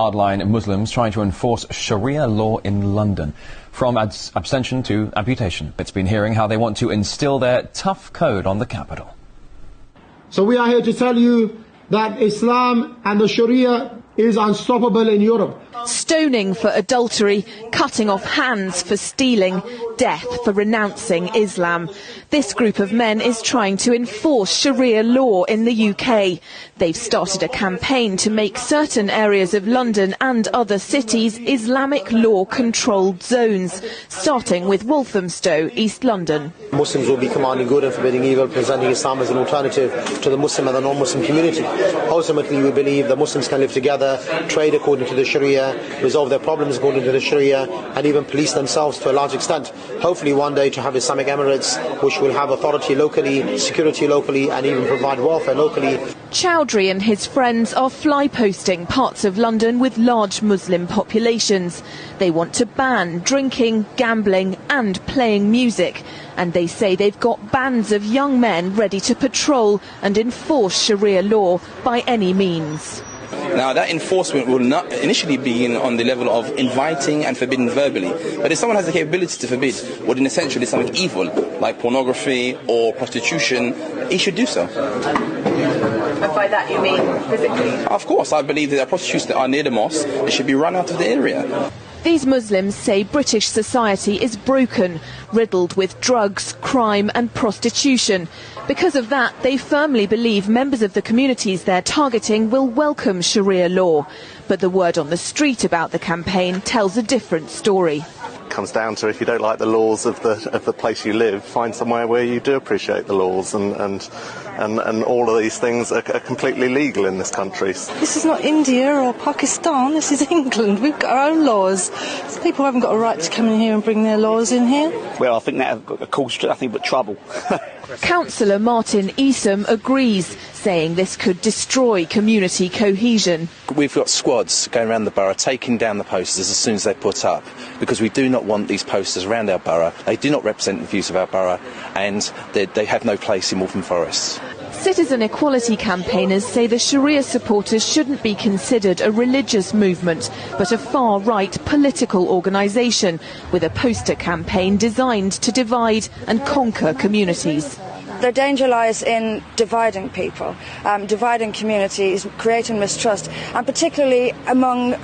Hardline Muslims trying to enforce Sharia law in London. From abstention to amputation. It's been hearing how they want to instill their tough code on the capital. So we are here to tell you that Islam and the Sharia is unstoppable in Europe. Stoning for adultery, cutting off hands for stealing, death for renouncing Islam. This group of men is trying to enforce Sharia law in the UK. They've started a campaign to make certain areas of London and other cities Islamic law-controlled zones, starting with Walthamstow, East London. Muslims will be commanding good and forbidding evil, presenting Islam as an alternative to the Muslim and the non-Muslim community. Ultimately, we believe that Muslims can live together, trade according to the Sharia, resolve their problems according to the Sharia, and even police themselves to a large extent. Hopefully one day to have Islamic Emirates which will have authority locally, security locally, and even provide welfare locally. Chowdhury and his friends are fly-posting parts of London with large Muslim populations. They want to ban drinking, gambling and playing music. And they say they've got bands of young men ready to patrol and enforce Sharia law by any means. Now, that enforcement will not initially begin on the level of inviting and forbidding verbally. But if someone has the capability to forbid what in essentially is something evil, like pornography or prostitution, he should do so. And by that you mean physically? Of course, I believe that there are prostitutes that are near the mosque. They should be run out of the area. These Muslims say British society is broken, riddled with drugs, crime and prostitution. Because of that, they firmly believe members of the communities they're targeting will welcome Sharia law. But the word on the street about the campaign tells a different story. It comes down to, if you don't like the laws of the place you live, find somewhere where you do appreciate the laws, and all of these things are completely legal in this country. This is not India or Pakistan, this is England. We've got our own laws. So people haven't got a right to come in here and bring their laws in here. Well, I think that have caused nothing but trouble. Councillor Martin Easom agrees, saying this could destroy community cohesion. We've got squads going around the borough taking down the posters as soon as they're put up, because we do not want these posters around our borough. They do not represent the views of our borough, and they have no place in Waltham Forest. Citizen equality campaigners say the Sharia supporters shouldn't be considered a religious movement, but a far-right political organisation with a poster campaign designed to divide and conquer communities. Their danger lies in dividing people, dividing communities, creating mistrust, and particularly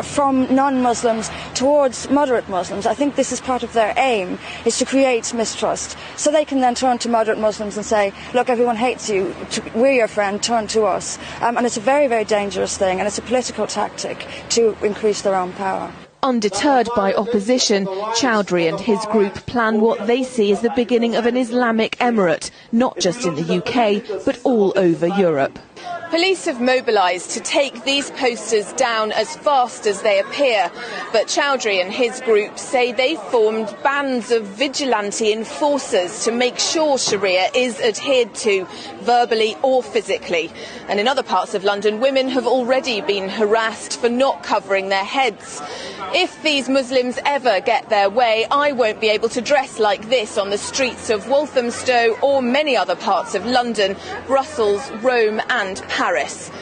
from non-Muslims towards moderate Muslims. I think this is part of their aim, is to create mistrust, so they can then turn to moderate Muslims and say, look, everyone hates you, we're your friend, turn to us. And it's a very, very dangerous thing, and it's a political tactic to increase their own power. Undeterred by opposition, Chowdhury and his group plan what they see as the beginning of an Islamic emirate, not just in the UK, but all over Europe. Police have mobilised to take these posters down as fast as they appear, but Chowdhury and his group say they've formed bands of vigilante enforcers to make sure Sharia is adhered to, verbally or physically. And in other parts of London, women have already been harassed for not covering their heads. If these Muslims ever get their way, I won't be able to dress like this on the streets of Walthamstow or many other parts of London, Brussels, Rome and Paris.